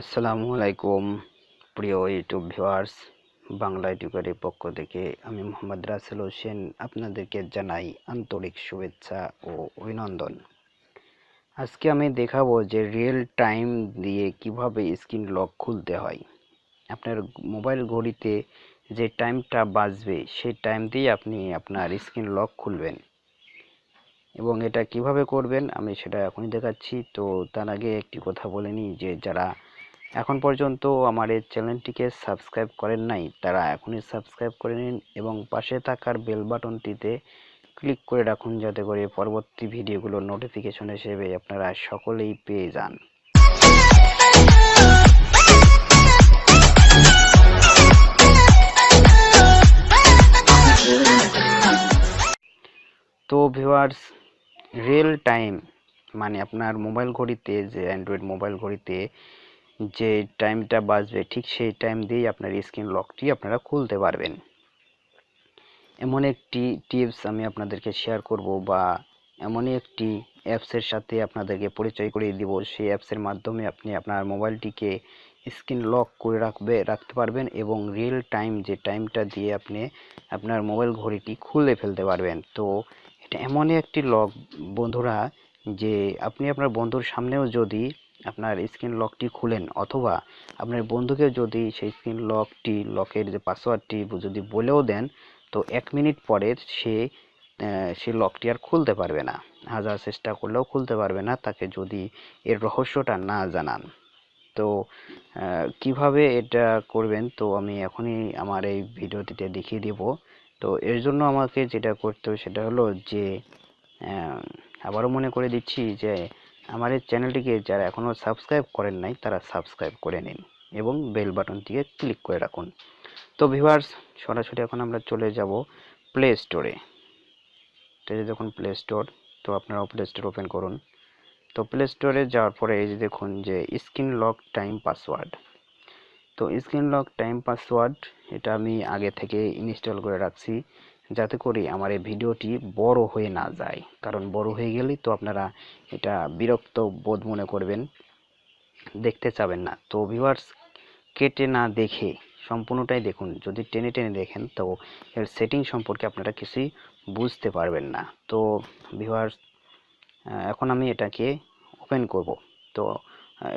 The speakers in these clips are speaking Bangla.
আসসালামু আলাইকুম প্রিয় ইউটিউব ভিউয়ার্স। বাংলা ইউটিউবের পক্ষ থেকে আমি মোহাম্মদ রাসেল হোসেন আপনাদেরকে জানাই আন্তরিক শুভেচ্ছা ও অভিনন্দন। আজকে আমি দেখাবো যে রিয়েল টাইম দিয়ে কিভাবে স্ক্রিন লক খুলতে হয়। আপনার মোবাইল ঘড়িতে যে টাইমটা বাজবে সেই টাইম দিয়ে আপনি আপনার স্ক্রিন লক খুলবেন এবং এটা কিভাবে করবেন আমি সেটা এখনই দেখাচ্ছি। তো তার আগে একটি কথা বলে নিই যে যারা এখন পর্যন্ত আমার এই চ্যানেলটিকে সাবস্ক্রাইব করেন নাই তারা এখনই সাবস্ক্রাইব করে নিন এবং পাশে থাকার বেল বাটনটিতে ক্লিক করে রাখুন যাতে করে পরবর্তী ভিডিওগুলোর নোটিফিকেশন হিসেবে আপনারা সকলেই পেয়ে যান। তো ভিউয়ার্স, রিয়েল টাইম মানে আপনার মোবাইল ঘড়িতে যে অ্যান্ড্রয়েড মোবাইল ঘড়িতে যে টাইমটা বাজবে ঠিক সেই টাইম দিয়েই আপনার স্ক্রিন লকটি আপনারা খুলতে পারবেন। এমন একটি টিপস আমি আপনাদেরকে শেয়ার করব বা এমনই একটি অ্যাপসের সাথে আপনাদেরকে পরিচয় করিয়ে দিব। সেই অ্যাপসের মাধ্যমে আপনি আপনার মোবাইলটিকে স্ক্রিন লক করে রাখতে পারবেন এবং রিয়েল টাইম যে টাইমটা দিয়ে আপনি আপনার মোবাইল ঘড়িটি খুলে ফেলতে পারবেন। তো এটা এমনই একটি লক বন্ধুরা, যে আপনি আপনার বন্ধুর সামনেও যদি আপনার স্ক্রিন লকটি খুলেন অথবা আপনার বন্ধুকে যদি সেই স্ক্রিন লকের যে পাসওয়ার্ডটি যদি বলেও দেন, তো 1 মিনিট পরে সে লকটি আর খুলতে পারবে না। হাজার চেষ্টা করলেও খুলতে পারবে না তাকে যদি এর রহস্যটা না জানান। তো কিভাবে এটা করবেন তো আমি এখনই আমার এই ভিডিওটিতে দেখিয়ে দেব। তো এর জন্য আমাকে যেটা করতে হবে সেটা হলো যে আবারও মনে করে দিচ্ছি যে আমার এই চ্যানেলটিকে যারা এখনও সাবস্ক্রাইব করেন নাই তারা সাবস্ক্রাইব করে নিন এবং বেল বাটনটিকে ক্লিক করে রাখুন। তো ভিউয়ার্স, সরাসরি এখন আমরা চলে যাব প্লে স্টোরে। তো এই যে দেখুন প্লে স্টোর, তো আপনারা প্লে স্টোর ওপেন করুন। তো প্লে স্টোরে যাওয়ার পরে এই যে দেখুন যে স্ক্রিন লক টাইম পাসওয়ার্ড। তো স্ক্রিন লক টাইম পাসওয়ার্ড এটা আমি আগে থেকে ইনস্টল করে রাখছি যাতে করে আমার এই ভিডিওটি বড় হয়ে না যায়, কারণ বড় হয়ে গেলেই তো আপনারা এটা বিরক্ত বোধ মনে করবেন, দেখতে চাবেন না। তো ভিউয়ার্স, কেটে না দেখে সম্পূর্ণটাই দেখুন। যদি টেনে টেনে দেখেন তো এর সেটিং সম্পর্কে আপনারা কিছুই বুঝতে পারবেন না। তো ভিউয়ার্স, এখন আমি এটাকে ওপেন করব। তো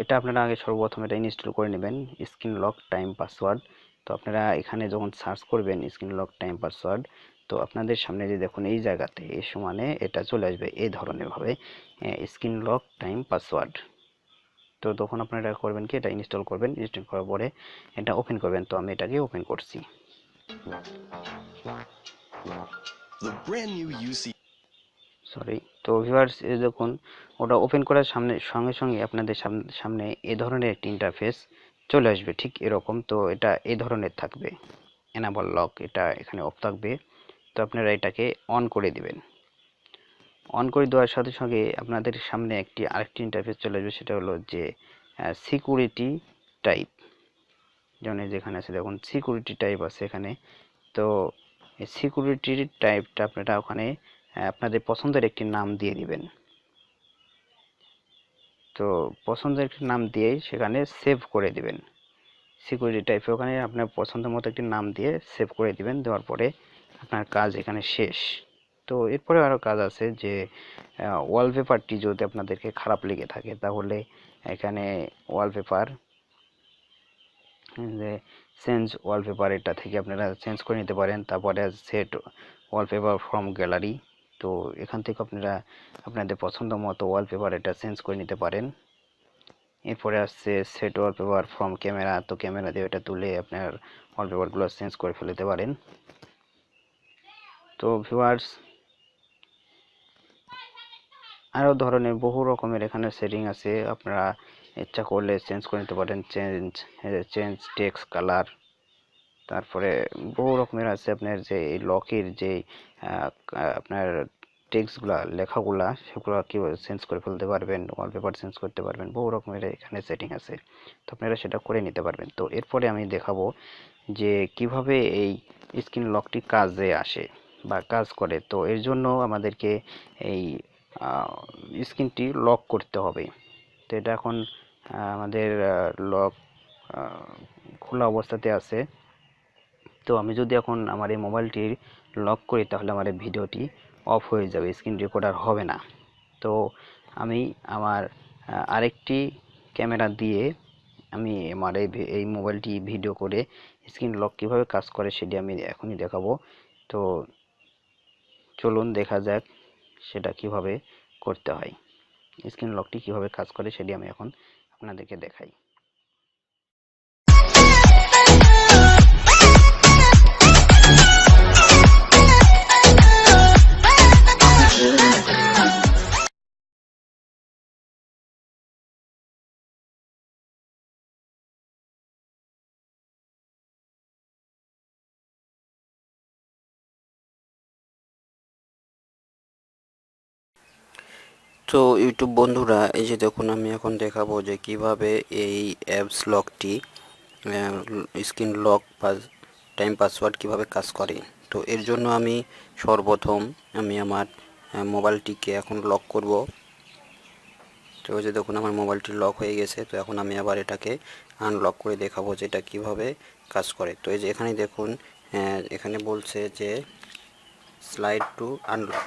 এটা আপনারা আগে সর্বপ্রথম এটা ইনস্টল করে নেবেন, স্ক্রিন লক টাইম পাসওয়ার্ড। তো আপনারা এখানে যখন সার্চ করবেন স্ক্রিন লক টাইম পাসওয়ার্ড, তো আপনাদের সামনে যে দেখুন এই জায়গাতে এই সমানে এটা চলে আসবে এই ধরনের ভাবে স্ক্রিন লক টাইম পাসওয়ার্ড। তো তখন আপনারা এটা করবেন কি, এটা ইনস্টল করবেন, ইনস্টল করার পরে এটা ওপেন করবেন। তো আমি এটাকে ওপেন করছি। সরি। তো ভিউয়ার্স, এই দেখুন ওটা ওপেন করার সঙ্গে সঙ্গে আপনাদের সামনে এই ধরনের একটি ইন্টারফেস চলে আসবে, ঠিক এরকম। তো এটা এই ধরনের থাকবে, এনাবল লক এটা এখানে অফ থাকবে। তো আপনারা এটাকে অন করে দিবেন। অন করে দেওয়ার সাথে সঙ্গে আপনাদের সামনে আরেকটি ইন্টারফেস চলে আসবে, সেটা হলো যে সিকিউরিটি টাইপ। যেমন যেখানে আছে দেখুন সিকিউরিটি টাইপ আছে এখানে। তো এই সিকিউরিটি টাইপটা আপনারা ওখানে আপনাদের পছন্দের একটি নাম দিয়ে দিবেন। তো পছন্দের একটি নাম দিয়ে সেখানে সেভ করে দিবেন। সিকিউরিটি টাইপে ওখানে আপনার পছন্দের মতো একটি নাম দিয়ে সেভ করে দিবেন। দেওয়ার পরে আপনার কাজ এখানে শেষ। তো এরপরে আরও কাজ আছে যে ওয়ালপেপারটি যদি আপনাদেরকে খারাপ লেগে থাকে তাহলে এখানে ওয়ালপেপার যে চেঞ্জ ওয়ালপেপার এটা থেকে আপনারা চেঞ্জ করে নিতে পারেন। তারপরে সেট ওয়ালপেপার ফ্রম গ্যালারি। তো এখান থেকে আপনারা আপনাদের পছন্দ মতো ওয়ালপেপার এটা চেঞ্জ করে নিতে পারেন। এরপরে আসছে সেট ওয়ালপেপার ফ্রম ক্যামেরা। তো ক্যামেরা দিয়ে এটা তুলে আপনার ওয়ালপেপারগুলো চেঞ্জ করে ফেলতে পারেন। তো ভিউয়ার্স, আরও ধরনের বহু রকমের এখানে সেটিং আছে, আপনারা ইচ্ছা করলে চেঞ্জ করে নিতে পারেন। চেঞ্জ টেক্সট কালার, তারপরে বহু রকমের আছে। আপনার যে লকের যে আপনার টেক্সটগুলা লেখাগুলা সেগুলো কীভাবে চেঞ্জ করে ফেলতে পারবেন, ওয়ালপেপার চেঞ্জ করতে পারবেন, বহু রকমের এখানে সেটিং আছে। তো আপনারা সেটা করে নিতে পারবেন। তো এরপরে আমি দেখাবো যে কিভাবে এই স্ক্রিন লকটি কাজে আসে বা কাজ করে। তো এর জন্য আমাদেরকে এই স্ক্রিনটি লক করতে হবে। তো এটা এখন আমাদের লক খোলা অবস্থাতে আছে। তো আমি যদি এখন আমার এই মোবাইলটির লক করি তাহলে আমার এই ভিডিওটি অফ হয়ে যাবে, স্ক্রিন রেকর্ডার হবে না। তো আমি আমার আরেকটি ক্যামেরা দিয়ে আমি আমার এই মোবাইলটি ভিডিও করে স্ক্রিন লক কীভাবে কাজ করে সেটি আমি এখনই দেখাবো। তো চলুন দেখা যাক সেটা কিভাবে করতে হয়, স্ক্রিন লকটি কিভাবে কাজ করে সেটি আমি এখন আপনাদেরকে দেখাই। তো ইউটিউব বন্ধুরা, এই যে দেখুন আমি এখন দেখাবো যে কিভাবে এই অ্যাপস লকটি স্ক্রিন লক বা টাইম পাসওয়ার্ড কিভাবে কাজ করে। তো এর জন্য আমি সর্বপ্রথম আমি আমার মোবাইলটিকে এখন লক করব। তো ওই যে দেখুন আমার মোবাইলটি লক হয়ে গেছে। তো এখন আমি আবার এটাকে আনলক করে দেখাবো যে এটা কীভাবে কাজ করে। তো এই যে এখানে দেখুন এখানে বলছে যে স্লাইড টু আনলক।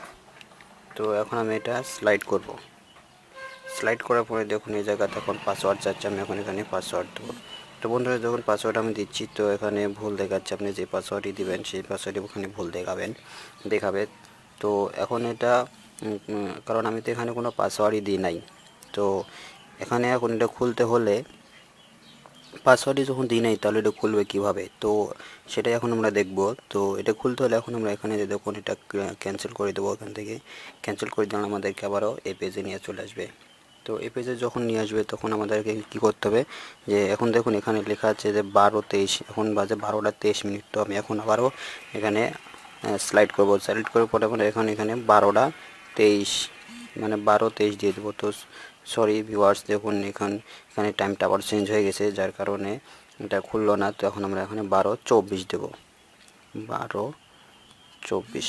তো এখন আমি এটা স্লাইড করব। স্লাইড করার পরে দেখুন এই জায়গাতে এখন পাসওয়ার্ড চাচ্ছে, আমি এখন এখানে পাসওয়ার্ড দেবো। তো বন্ধুরা যখন পাসওয়ার্ড আমি দিচ্ছি তো এখানে ভুল দেখাচ্ছে, আপনি যে পাসওয়ার্ডই দিবেন সেই পাসওয়ার্ডই ওখানে ভুল দেখাবে। তো এখন এটা কারণ আমি তো এখানে কোনো পাসওয়ার্ডই দিই নাই। তো এখানে এখন এটা খুলতে হলে পাসওয়ার্ডই যখন দিই নাই তাহলে এটা খুলবে কীভাবে, তো সেটাই এখন আমরা দেখব। তো এটা খুলতে হলে এখন আমরা এখানে দেখুন এটা ক্যান্সেল করে দেবো। এখান থেকে ক্যান্সেল করে দিলে আমাদেরকে আবারও এই পেজে নিয়ে চলে আসবে। তো এই পেজে যখন নিয়ে আসবে তখন আমাদেরকে কী করতে হবে, যে এখন দেখুন এখানে লেখা আছে যে 12:23, এখন বাজে 12:23। তো আমি এখন আবারও এখানে স্লাইড করব। স্লাইড করার পরে আমরা এখানে 12:23 মানে 12:23 দিয়ে দেবো। তো সরি ভিউয়ার্স, দেখুন এখানে টাইমটা আবার চেঞ্জ হয়ে গেছে, যার কারণে এটা খুললো না। তো এখন আমরা এখানে 12:24 দেবো, 12:24।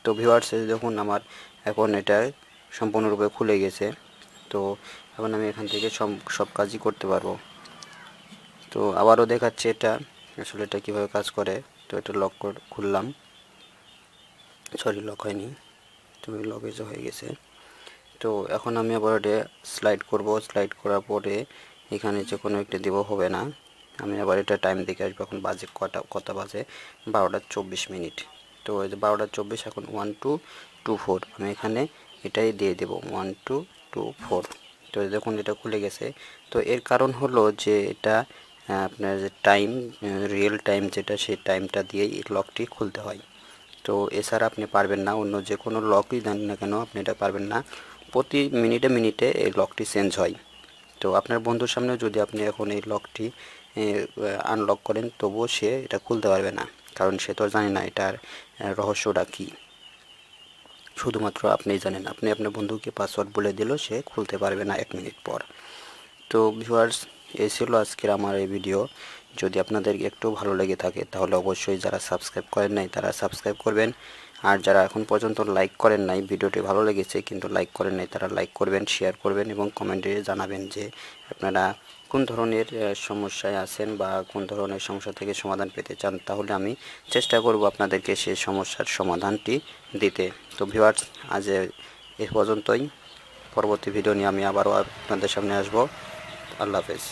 তো ভিউয়ার্স দেখুন আমার এখন এটা সম্পূর্ণরূপে খুলে গেছে। তো এখন আমি এখান থেকে সব কাজই করতে পারবো। তো আবারও দেখাচ্ছে এটা আসলে এটা কীভাবে কাজ করে। তো এটা লক খুললাম, সরি লক হয়নি, তুমি লক হয়ে গেছে। তো এখন আমি আবার এটা স্লাইড করব। স্লাইড করার পরে এখানে যে কোনো একটা দেবো, হবে না। আমি আবার এটা টাইম দেখে আসবো, এখন বাজে কটা বাজে 12:24। তো এই যে 12:24, এখন 1224 আমি এখানে এটাই দিয়ে দেবো 1224। তো দেখুন এটা খুলে গেছে। তো এর কারণ হলো যে এটা আপনার যে টাইম রিয়েল টাইম যেটা, সেই টাইমটা দিয়েই এই লকটি খুলতে হয়। তো এছাড়া আপনি পারবেন না, অন্য যে কোনো লকই দেন না কেন আপনি এটা পারবেন না। প্রতি মিনিটে মিনিটে এই লকটি চেঞ্জ হয়। তো আপনার বন্ধুর সামনে যদি আপনি এখন এই লকটি আনলক করেন তবুও সে এটা খুলতে পারবে না, কারণ সে তো জানে না এটার রহস্যটা কী। শুধুমাত্র আপনিই জানেন। আপনি আপনার বন্ধুকে পাসওয়ার্ড বলে দিলেও সে খুলতে পারবে না 1 মিনিট পর। তো ভিউয়ার্স, এই ছিল আজকের আমার এই ভিডিও। যদি আপনাদের একটু ভালো লেগে থাকে তাহলে অবশ্যই যারা সাবস্ক্রাইব করেন নাই তারা সাবস্ক্রাইব করবেন, আর যারা এখন পর্যন্ত লাইক করেন নাই, ভিডিওটি ভালো লেগেছে কিন্তু লাইক করেন নাই, তারা লাইক করবেন, শেয়ার করবেন এবং কমেন্টে জানাবেন যে আপনারা কোন ধরনের সমস্যায় আছেন বা কোন ধরনের সমস্যা থেকে সমাধান পেতে চান। তাহলে আমি চেষ্টা করব আপনাদেরকে সেই সমস্যার সমাধানটি দিতে। তো ভিউয়ার্স, আজ এ পর্যন্তই। পরবর্তী ভিডিও নিয়ে আমি আবারও আপনাদের সামনে আসব। আল্লাহ হাফেজ।